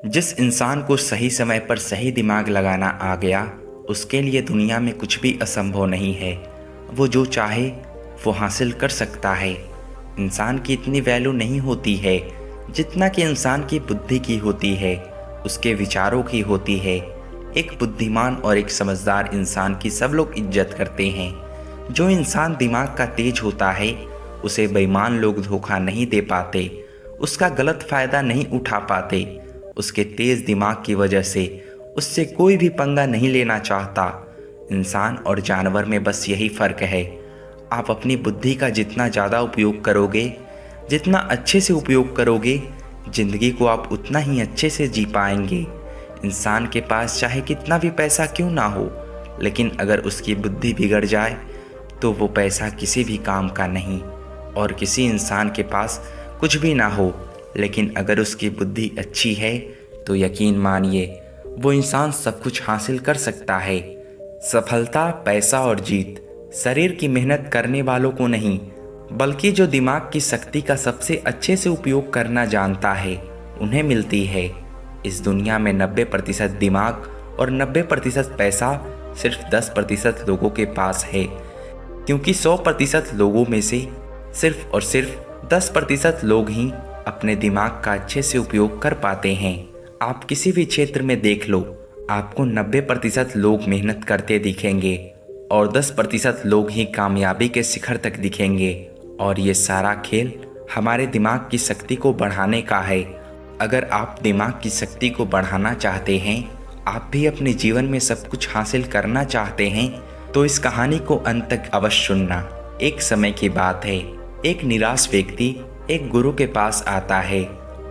जिस इंसान को सही समय पर सही दिमाग लगाना आ गया, उसके लिए दुनिया में कुछ भी असंभव नहीं है। वो जो चाहे वो हासिल कर सकता है। इंसान की इतनी वैल्यू नहीं होती है जितना कि इंसान की बुद्धि की होती है, उसके विचारों की होती है। एक बुद्धिमान और एक समझदार इंसान की सब लोग इज्जत करते हैं। जो इंसान दिमाग का तेज होता है, उसे बेईमान लोग धोखा नहीं दे पाते, उसका गलत फ़ायदा नहीं उठा पाते। उसके तेज़ दिमाग की वजह से उससे कोई भी पंगा नहीं लेना चाहता। इंसान और जानवर में बस यही फ़र्क है। आप अपनी बुद्धि का जितना ज़्यादा उपयोग करोगे, जितना अच्छे से उपयोग करोगे, ज़िंदगी को आप उतना ही अच्छे से जी पाएंगे। इंसान के पास चाहे कितना भी पैसा क्यों ना हो, लेकिन अगर उसकी बुद्धि बिगड़ जाए तो वो पैसा किसी भी काम का नहीं। और किसी इंसान के पास कुछ भी ना हो, लेकिन अगर उसकी बुद्धि अच्छी है तो यकीन मानिए वो इंसान सब कुछ हासिल कर सकता है। सफलता, पैसा और जीत शरीर की मेहनत करने वालों को नहीं, बल्कि जो दिमाग की शक्ति का सबसे अच्छे से उपयोग करना जानता है, उन्हें मिलती है। इस दुनिया में 90% दिमाग और 90% पैसा सिर्फ 10% लोगों के पास है, क्योंकि 100% लोगों में से सिर्फ और सिर्फ 10% लोग ही अपने दिमाग का अच्छे से उपयोग कर पाते हैं। आप किसी भी क्षेत्र में देख लो, आपको 90% लोग मेहनत करते दिखेंगे और 10% लोग ही कामयाबी के शिखर तक दिखेंगे। और ये सारा खेल हमारे दिमाग की शक्ति को बढ़ाने का है। अगर आप दिमाग की शक्ति को बढ़ाना चाहते हैं, आप भी अपने जीवन में सब कुछ हासिल करना चाहते हैं, तो इस कहानी को अंत तक अवश्य सुनना। एक समय की बात है, एक निराश व्यक्ति एक गुरु के पास आता है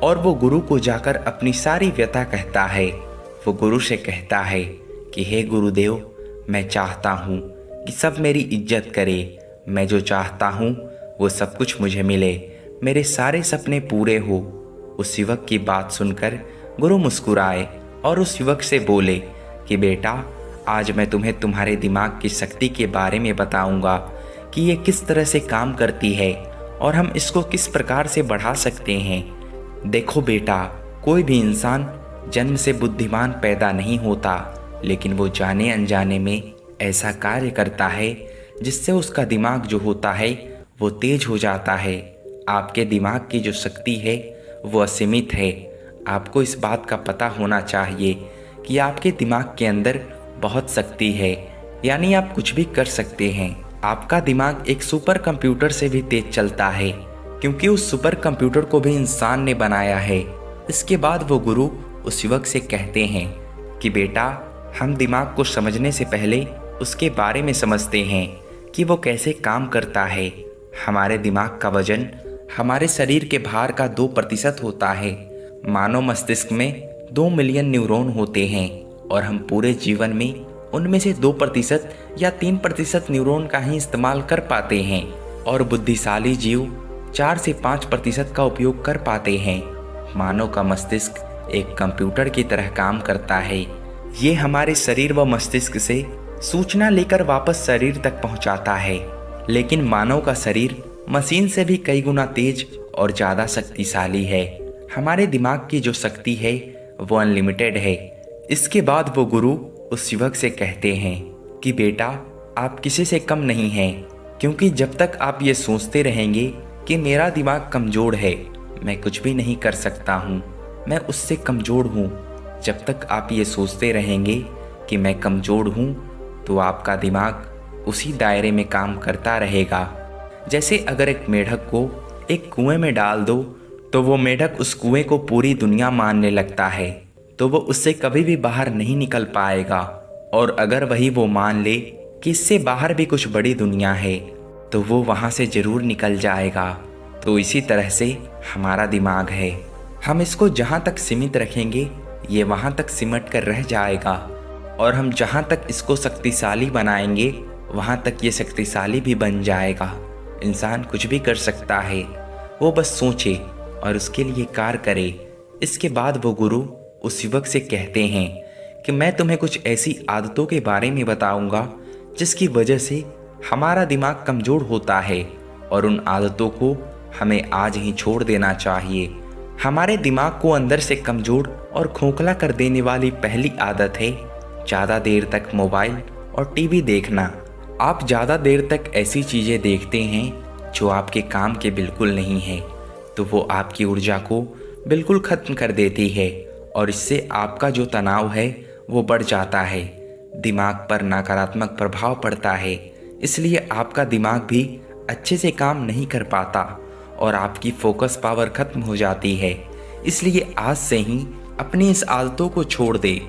और वो गुरु को जाकर अपनी सारी व्यथा कहता है। वो गुरु से कहता है कि हे गुरुदेव, मैं चाहता हूँ कि सब मेरी इज्जत करे। मैं जो चाहता हूँ वो सब कुछ मुझे मिले, मेरे सारे सपने पूरे हो। उस युवक की बात सुनकर गुरु मुस्कुराए और उस युवक से बोले कि बेटा, आज मैं तुम्हें तुम्हारे दिमाग की शक्ति के बारे में बताऊंगा कि ये किस तरह से काम करती है और हम इसको किस प्रकार से बढ़ा सकते हैं। देखो बेटा, कोई भी इंसान जन्म से बुद्धिमान पैदा नहीं होता, लेकिन वो जाने अनजाने में ऐसा कार्य करता है जिससे उसका दिमाग जो होता है वो तेज हो जाता है। आपके दिमाग की जो शक्ति है वो असीमित है। आपको इस बात का पता होना चाहिए कि आपके दिमाग के अंदर बहुत शक्ति है, यानी आप कुछ भी कर सकते हैं। आपका दिमाग एक सुपर कंप्यूटर से भी तेज चलता है, क्योंकि उस सुपर कंप्यूटर को भी इंसान ने बनाया है। इसके बाद वो गुरु उस युवक से कहते हैं कि बेटा, हम दिमाग को समझने से पहले उसके बारे में समझते हैं कि वो कैसे काम करता है। हमारे दिमाग का वजन हमारे शरीर के भार का 2% होता है। मानव मस्तिष्क में 2 मिलियन न्यूरॉन होते हैं और हम पूरे जीवन में उनमें से 2% या 3% न्यूरॉन का ही इस्तेमाल कर पाते हैं और बुद्धिशाली जीव 4 से 5% का उपयोग कर पाते हैं। मानव का मस्तिष्क एक कंप्यूटर की तरह काम करता है। ये हमारे शरीर व मस्तिष्क से सूचना लेकर वापस शरीर तक पहुंचाता है, लेकिन मानव का शरीर मशीन से भी कई गुना तेज और ज़्यादा शक्तिशाली है। हमारे दिमाग की जो शक्ति है वो अनलिमिटेड है। इसके बाद वो गुरु उस युवक से कहते हैं कि बेटा, आप किसी से कम नहीं हैं, क्योंकि जब तक आप ये सोचते रहेंगे कि मेरा दिमाग कमज़ोर है, मैं कुछ भी नहीं कर सकता हूँ, मैं उससे कमज़ोर हूँ, जब तक आप ये सोचते रहेंगे कि मैं कमज़ोर हूँ, तो आपका दिमाग उसी दायरे में काम करता रहेगा। जैसे अगर एक मेढक को एक कुएं में डाल दो, तो वो मेढक उस कुएं को पूरी दुनिया मानने लगता है, तो वो उससे कभी भी बाहर नहीं निकल पाएगा। और अगर वही वो मान ले कि इससे बाहर भी कुछ बड़ी दुनिया है, तो वो वहाँ से ज़रूर निकल जाएगा। तो इसी तरह से हमारा दिमाग है, हम इसको जहाँ तक सीमित रखेंगे ये वहाँ तक सिमट कर रह जाएगा, और हम जहाँ तक इसको शक्तिशाली बनाएंगे वहाँ तक ये शक्तिशाली भी बन जाएगा। इंसान कुछ भी कर सकता है, वो बस सोचे और उसके लिए कार्य करे। इसके बाद वो गुरु उस युवक से कहते हैं कि मैं तुम्हें कुछ ऐसी आदतों के बारे में बताऊंगा जिसकी वजह से हमारा दिमाग कमज़ोर होता है, और उन आदतों को हमें आज ही छोड़ देना चाहिए। हमारे दिमाग को अंदर से कमज़ोर और खोखला कर देने वाली पहली आदत है ज़्यादा देर तक मोबाइल और टीवी देखना। आप ज़्यादा देर तक ऐसी चीज़ें देखते हैं जो आपके काम के बिल्कुल नहीं है, तो वो आपकी ऊर्जा को बिल्कुल ख़त्म कर देती है और इससे आपका जो तनाव है वो बढ़ जाता है। दिमाग पर नकारात्मक प्रभाव पड़ता है, इसलिए आपका दिमाग भी अच्छे से काम नहीं कर पाता और आपकी फोकस पावर खत्म हो जाती है। इसलिए आज से ही अपनी इस आदतों को छोड़ दे।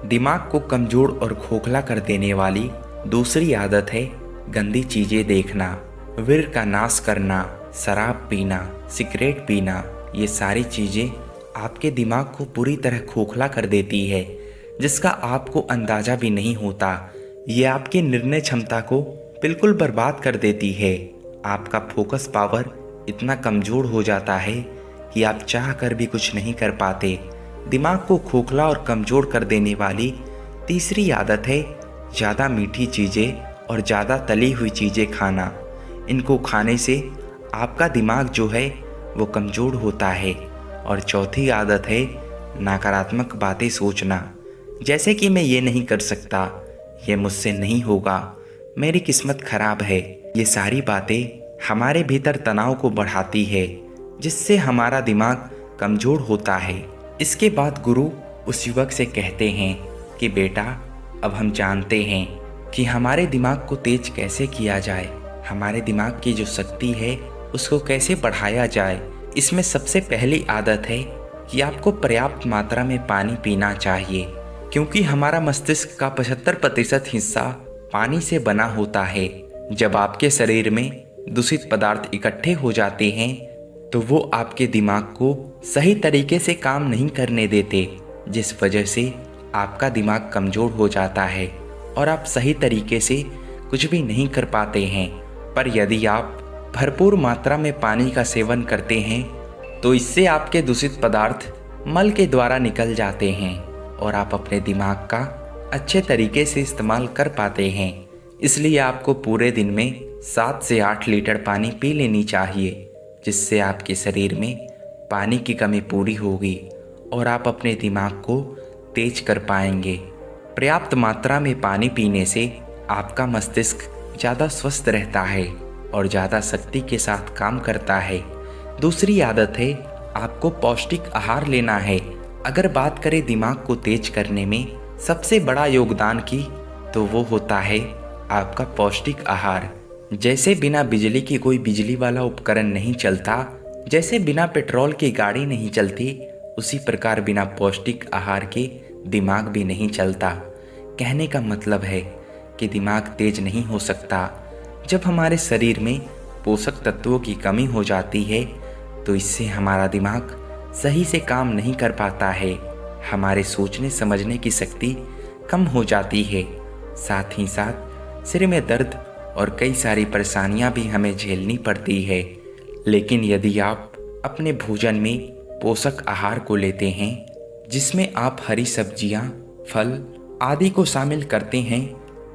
दिमाग को कमज़ोर और खोखला कर देने वाली दूसरी आदत है गंदी चीज़ें देखना, वीर का नाश करना, शराब पीना, सिगरेट पीना। ये सारी चीज़ें आपके दिमाग को पूरी तरह खोखला कर देती है, जिसका आपको अंदाज़ा भी नहीं होता। ये आपकी निर्णय क्षमता को बिल्कुल बर्बाद कर देती है। आपका फोकस पावर इतना कमज़ोर हो जाता है कि आप चाह कर भी कुछ नहीं कर पाते। दिमाग को खोखला और कमज़ोर कर देने वाली तीसरी आदत है ज़्यादा मीठी चीज़ें और ज़्यादा तली हुई चीज़ें खाना। इनको खाने से आपका दिमाग जो है वो कमज़ोर होता है। और चौथी आदत है नकारात्मक बातें सोचना, जैसे कि मैं ये नहीं कर सकता, ये मुझसे नहीं होगा, मेरी किस्मत खराब है। ये सारी बातें हमारे भीतर तनाव को बढ़ाती है, जिससे हमारा दिमाग कमज़ोर होता है। इसके बाद गुरु उस युवक से कहते हैं कि बेटा, अब हम जानते हैं कि हमारे दिमाग को तेज कैसे किया जाए, हमारे दिमाग की जो शक्ति है उसको कैसे बढ़ाया जाए। इसमें सबसे पहली आदत है कि आपको पर्याप्त मात्रा में पानी पीना चाहिए, क्योंकि हमारा मस्तिष्क का 75% हिस्सा पानी से बना होता है। जब आपके शरीर में दूषित पदार्थ इकट्ठे हो जाते हैं तो वो आपके दिमाग को सही तरीके से काम नहीं करने देते, जिस वजह से आपका दिमाग कमज़ोर हो जाता है और आप सही तरीके से कुछ भी नहीं कर पाते हैं। पर यदि आप भरपूर मात्रा में पानी का सेवन करते हैं तो इससे आपके दूषित पदार्थ मल के द्वारा निकल जाते हैं और आप अपने दिमाग का अच्छे तरीके से इस्तेमाल कर पाते हैं। इसलिए आपको पूरे दिन में 7 से 8 लीटर पानी पी लेनी चाहिए, जिससे आपके शरीर में पानी की कमी पूरी होगी और आप अपने दिमाग को तेज कर पाएंगे। पर्याप्त मात्रा में पानी पीने से आपका मस्तिष्क ज़्यादा स्वस्थ रहता है और ज़्यादा शक्ति के साथ काम करता है। दूसरी आदत है आपको पौष्टिक आहार लेना है। अगर बात करें दिमाग को तेज करने में सबसे बड़ा योगदान की, तो वो होता है आपका पौष्टिक आहार। जैसे बिना बिजली की कोई बिजली वाला उपकरण नहीं चलता, जैसे बिना पेट्रोल की गाड़ी नहीं चलती, उसी प्रकार बिना पौष्टिक आहार के दिमाग भी नहीं चलता। कहने का मतलब है कि दिमाग तेज नहीं हो सकता। जब हमारे शरीर में पोषक तत्वों की कमी हो जाती है तो इससे हमारा दिमाग सही से काम नहीं कर पाता है, हमारे सोचने समझने की शक्ति कम हो जाती है। साथ ही साथ सिर में दर्द और कई सारी परेशानियां भी हमें झेलनी पड़ती है। लेकिन यदि आप अपने भोजन में पोषक आहार को लेते हैं, जिसमें आप हरी सब्जियां, फल आदि को शामिल करते हैं,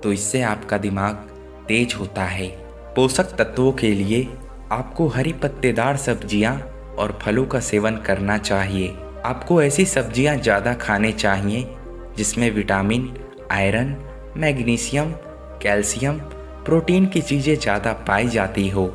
तो इससे आपका दिमाग तेज होता है। पोषक तत्वों के लिए आपको हरी पत्तेदार सब्जियां और फलों का सेवन करना चाहिए। आपको ऐसी सब्जियां ज़्यादा खाने चाहिए जिसमें vitamin, iron, magnesium, calcium, protein की चीज़ें ज़्यादा पाई जाती हो।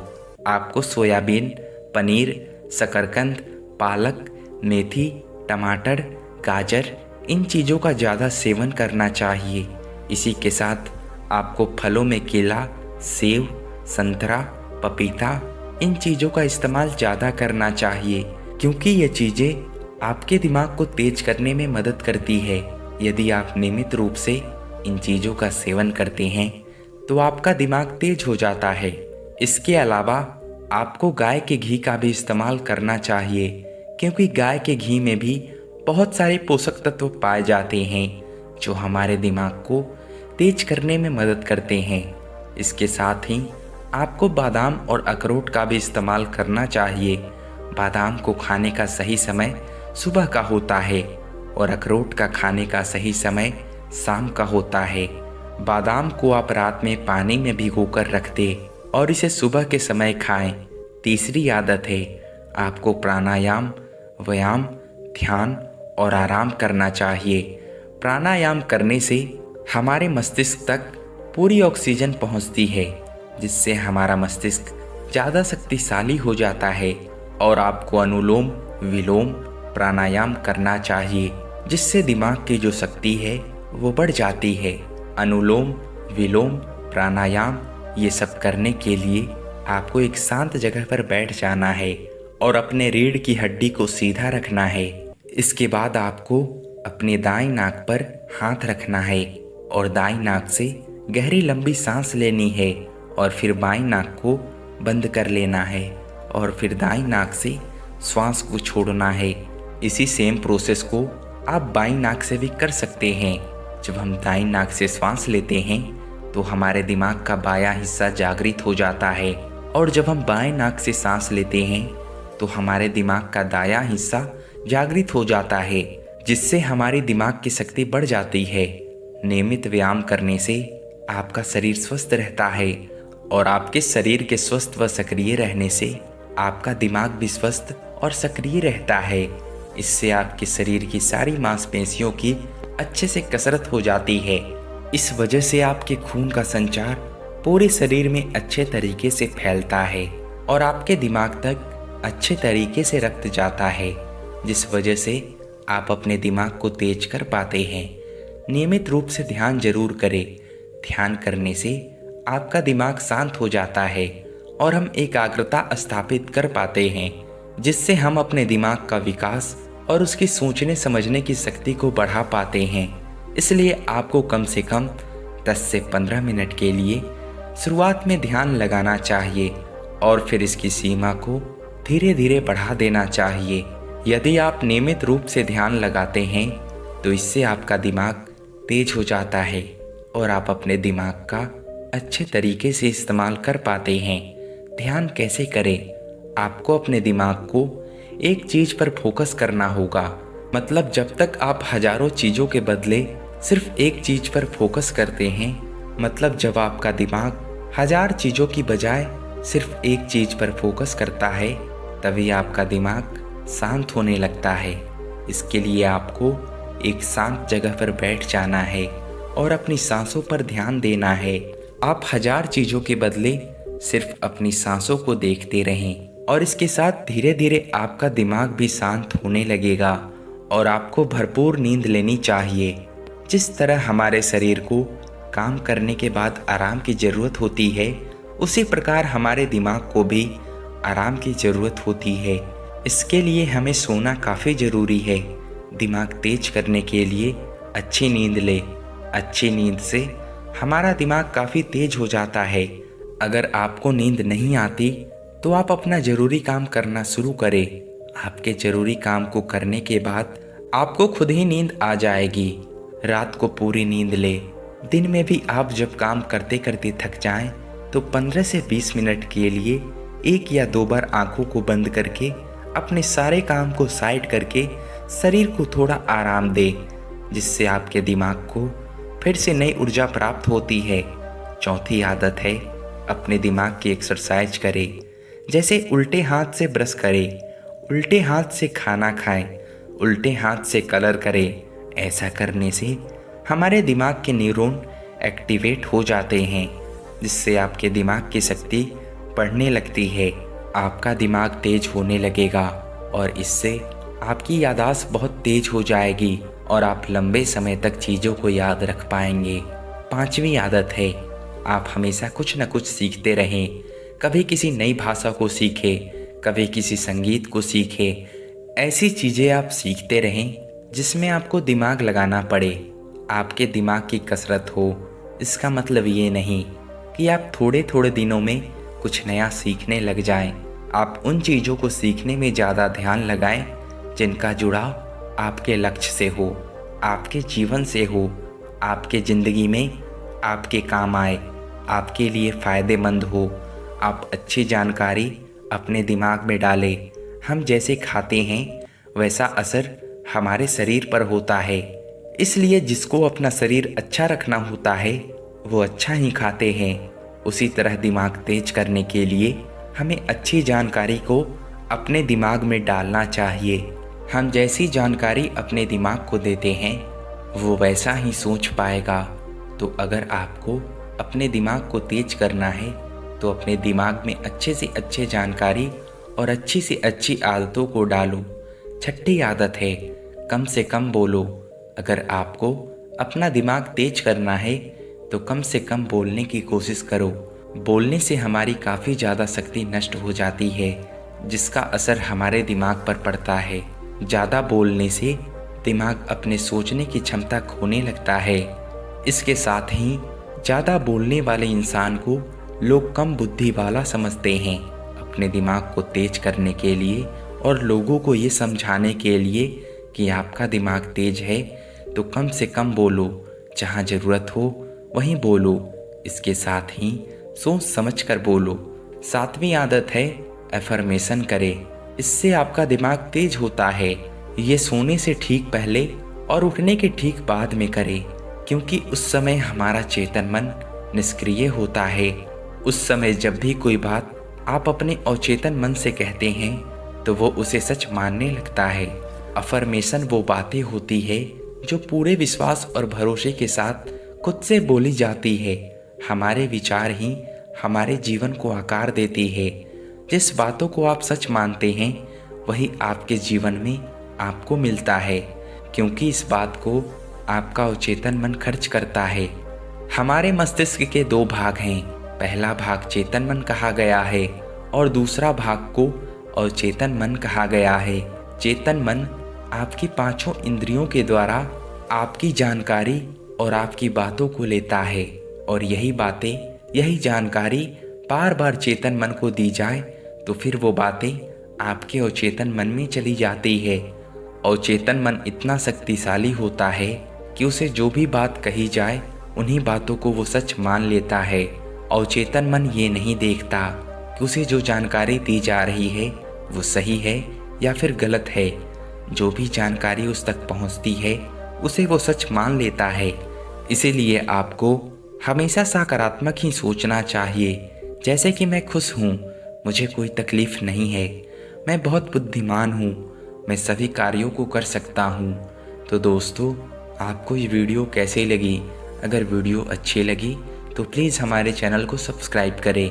आपको सोयाबीन, पनीर, शकरकंद, पालक, मेथी, टमाटर, गाजर, इन चीज़ों का ज़्यादा सेवन करना चाहिए। इसी के साथ आपको फलों में केला, सेब, संतरा, पपीता, इन चीज़ों का इस्तेमाल ज़्यादा करना चाहिए, क्योंकि ये चीज़ें आपके दिमाग को तेज करने में मदद करती है। यदि आप नियमित रूप से इन चीज़ों का सेवन करते हैं तो आपका दिमाग तेज हो जाता है। इसके अलावा आपको गाय के घी का भी इस्तेमाल करना चाहिए, क्योंकि गाय के घी में भी बहुत सारे पोषक तत्व पाए जाते हैं जो हमारे दिमाग को तेज करने में मदद करते हैं। इसके साथ ही आपको बादाम और अखरोट का भी इस्तेमाल करना चाहिए। बादाम को खाने का सही समय सुबह का होता है और अखरोट का खाने का सही समय शाम का होता है। बादाम को आप रात में पानी में भिगोकर रख दें और इसे सुबह के समय खाएं। तीसरी आदत है आपको प्राणायाम व्यायाम, ध्यान और आराम करना चाहिए। प्राणायाम करने से हमारे मस्तिष्क तक पूरी ऑक्सीजन पहुंचती है, जिससे हमारा मस्तिष्क ज़्यादा शक्तिशाली हो जाता है। और आपको अनुलोम विलोम प्राणायाम करना चाहिए, जिससे दिमाग की जो शक्ति है वो बढ़ जाती है। अनुलोम विलोम प्राणायाम ये सब करने के लिए आपको एक शांत जगह पर बैठ जाना है और अपने रीढ़ की हड्डी को सीधा रखना है। इसके बाद आपको अपने दाईं नाक पर हाथ रखना है और दाईं नाक से गहरी लंबी सांस लेनी है और फिर बाईं नाक को बंद कर लेना है और फिर दाईं नाक से श्वास को छोड़ना है। इसी सेम प्रोसेस को आप बाईं नाक से भी कर सकते हैं। जब हम दाईं नाक से श्वास लेते हैं तो हमारे दिमाग का बायां हिस्सा जागृत हो जाता है और जब हम बाएं नाक से सांस लेते हैं तो हमारे दिमाग का दायां हिस्सा जागृत हो जाता है, जिससे हमारी दिमाग की शक्ति बढ़ जाती है। नियमित व्यायाम करने से आपका शरीर स्वस्थ रहता है और आपके शरीर के स्वस्थ व सक्रिय रहने से आपका दिमाग भी स्वस्थ और सक्रिय रहता है। इससे आपके शरीर की सारी मांसपेशियों की अच्छे से कसरत हो जाती है। इस वजह से आपके खून का संचार पूरे शरीर में अच्छे तरीके से फैलता है और आपके दिमाग तक अच्छे तरीके से रक्त जाता है, जिस वजह से आप अपने दिमाग को तेज कर पाते हैं। नियमित रूप से ध्यान जरूर करें। ध्यान करने से आपका दिमाग शांत हो जाता है और हम एकाग्रता स्थापित कर पाते हैं, जिससे हम अपने दिमाग का विकास और उसकी सोचने समझने की शक्ति को बढ़ा पाते हैं। इसलिए आपको कम से कम 10 से 15 मिनट के लिए शुरुआत में ध्यान लगाना चाहिए और फिर इसकी सीमा को धीरे धीरे बढ़ा देना चाहिए। यदि आप नियमित रूप से ध्यान लगाते हैं तो इससे आपका दिमाग तेज हो जाता है और आप अपने दिमाग का अच्छे तरीके से इस्तेमाल कर पाते हैं। ध्यान कैसे करें? आपको अपने दिमाग को एक चीज़ पर फोकस करना होगा। मतलब जब तक आप हजारों चीज़ों के बदले सिर्फ एक चीज़ पर फोकस करते हैं, मतलब जब आपका दिमाग हजार चीज़ों की बजाय सिर्फ एक चीज़ पर फोकस करता है, तभी आपका दिमाग शांत होने लगता है। इसके लिए आपको एक शांत जगह पर बैठ जाना है और अपनी सांसों पर ध्यान देना है। आप हजार चीज़ों के बदले सिर्फ अपनी सांसों को देखते रहें और इसके साथ धीरे धीरे आपका दिमाग भी शांत होने लगेगा और आपको भरपूर नींद लेनी चाहिए। जिस तरह हमारे शरीर को काम करने के बाद आराम की ज़रूरत होती है, उसी प्रकार हमारे दिमाग को भी आराम की ज़रूरत होती है। इसके लिए हमें सोना काफ़ी ज़रूरी है। दिमाग तेज करने के लिए अच्छी नींद ले। अच्छी नींद से हमारा दिमाग काफ़ी तेज हो जाता है। अगर आपको नींद नहीं आती तो आप अपना ज़रूरी काम करना शुरू करें। आपके ज़रूरी काम को करने के बाद आपको खुद ही नींद आ जाएगी। रात को पूरी नींद ले। दिन में भी आप जब काम करते करते थक जाएं तो 15 से 20 मिनट के लिए 1 या 2 बार आंखों को बंद करके अपने सारे काम को साइड करके शरीर को थोड़ा आराम दे, जिससे आपके दिमाग को फिर से नई ऊर्जा प्राप्त होती है। चौथी आदत है अपने दिमाग की एक्सरसाइज करें। जैसे उल्टे हाथ से ब्रश करें, उल्टे हाथ से खाना खाएं, उल्टे हाथ से कलर करें। ऐसा करने से हमारे दिमाग के न्यूरॉन एक्टिवेट हो जाते हैं, जिससे आपके दिमाग की शक्ति बढ़ने लगती है। आपका दिमाग तेज होने लगेगा और इससे आपकी याददाश्त बहुत तेज हो जाएगी और आप लंबे समय तक चीज़ों को याद रख पाएंगे। 5वीं आदत है आप हमेशा कुछ न कुछ सीखते रहें। कभी किसी नई भाषा को सीखें, कभी किसी संगीत को सीखें। ऐसी चीज़ें आप सीखते रहें जिसमें आपको दिमाग लगाना पड़े, आपके दिमाग की कसरत हो। इसका मतलब ये नहीं कि आप थोड़े थोड़े दिनों में कुछ नया सीखने लग जाएं। आप उन चीज़ों को सीखने में ज़्यादा ध्यान लगाएं जिनका जुड़ाव आपके लक्ष्य से हो, आपके जीवन से हो, आपके ज़िंदगी में आपके काम आए, आपके लिए फ़ायदेमंद हो। आप अच्छी जानकारी अपने दिमाग में डालें। हम जैसे खाते हैं वैसा असर हमारे शरीर पर होता है, इसलिए जिसको अपना शरीर अच्छा रखना होता है वो अच्छा ही खाते हैं। उसी तरह दिमाग तेज करने के लिए हमें अच्छी जानकारी को अपने दिमाग में डालना चाहिए। हम जैसी जानकारी अपने दिमाग को देते हैं वो वैसा ही सोच पाएगा। तो अगर आपको अपने दिमाग को तेज करना है तो अपने दिमाग में अच्छे से अच्छे जानकारी और अच्छी से अच्छी आदतों को डालो। छठी आदत है कम से कम बोलो। अगर आपको अपना दिमाग तेज करना है तो कम से कम बोलने की कोशिश करो। बोलने से हमारी काफ़ी ज़्यादा शक्ति नष्ट हो जाती है, जिसका असर हमारे दिमाग पर पड़ता है। ज़्यादा बोलने से दिमाग अपने सोचने की क्षमता खोने लगता है। इसके साथ ही ज़्यादा बोलने वाले इंसान को लोग कम बुद्धि वाला समझते हैं। अपने दिमाग को तेज करने के लिए और लोगों को ये समझाने के लिए कि आपका दिमाग तेज है तो कम से कम बोलो, जहाँ ज़रूरत हो वहीं बोलो। इसके साथ ही सोच समझ कर बोलो। 7वीं आदत है एफर्मेशन करें। इससे आपका दिमाग तेज होता है। ये सोने से ठीक पहले और उठने के ठीक बाद में करें, क्योंकि उस समय हमारा चेतन मन निष्क्रिय होता है। उस समय जब भी कोई बात आप अपने अवचेतन मन से कहते हैं तो वो उसे सच मानने लगता है। अफर्मेशन वो बातें होती है जो पूरे विश्वास और भरोसे के साथ खुद से बोली जाती है। हमारे विचार ही हमारे जीवन को आकार देती है। जिस बातों को आप सच मानते हैं वही आपके जीवन में आपको मिलता है, क्योंकि इस बात को आपका अवचेतन मन खर्च करता है। हमारे मस्तिष्क के 2 भाग हैं। पहला भाग चेतन मन कहा गया है और दूसरा भाग को अवचेतन मन कहा गया है। चेतन मन आपकी 5 इंद्रियों के द्वारा आपकी जानकारी और आपकी बातों को लेता है, और यही जानकारी बार बार चेतन मन को दी जाए तो फिर वो बातें आपके अवचेतन मन में चली जाती है। अवचेतन मन इतना शक्तिशाली होता है कि उसे जो भी बात कही जाए उन्हीं बातों को वो सच मान लेता है। अवचेतन मन ये नहीं देखता कि उसे जो जानकारी दी जा रही है वो सही है या फिर गलत है। जो भी जानकारी उस तक पहुंचती है उसे वो सच मान लेता है। इसीलिए आपको हमेशा सकारात्मक ही सोचना चाहिए, जैसे कि मैं खुश हूँ, मुझे कोई तकलीफ़ नहीं है, मैं बहुत बुद्धिमान हूँ, मैं सभी कार्यों को कर सकता हूँ। तो दोस्तों, आपको ये वीडियो कैसे लगी? अगर वीडियो अच्छी लगी तो प्लीज़ हमारे चैनल को सब्सक्राइब करें।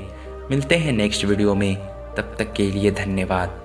मिलते हैं नेक्स्ट वीडियो में, तब तक के लिए धन्यवाद।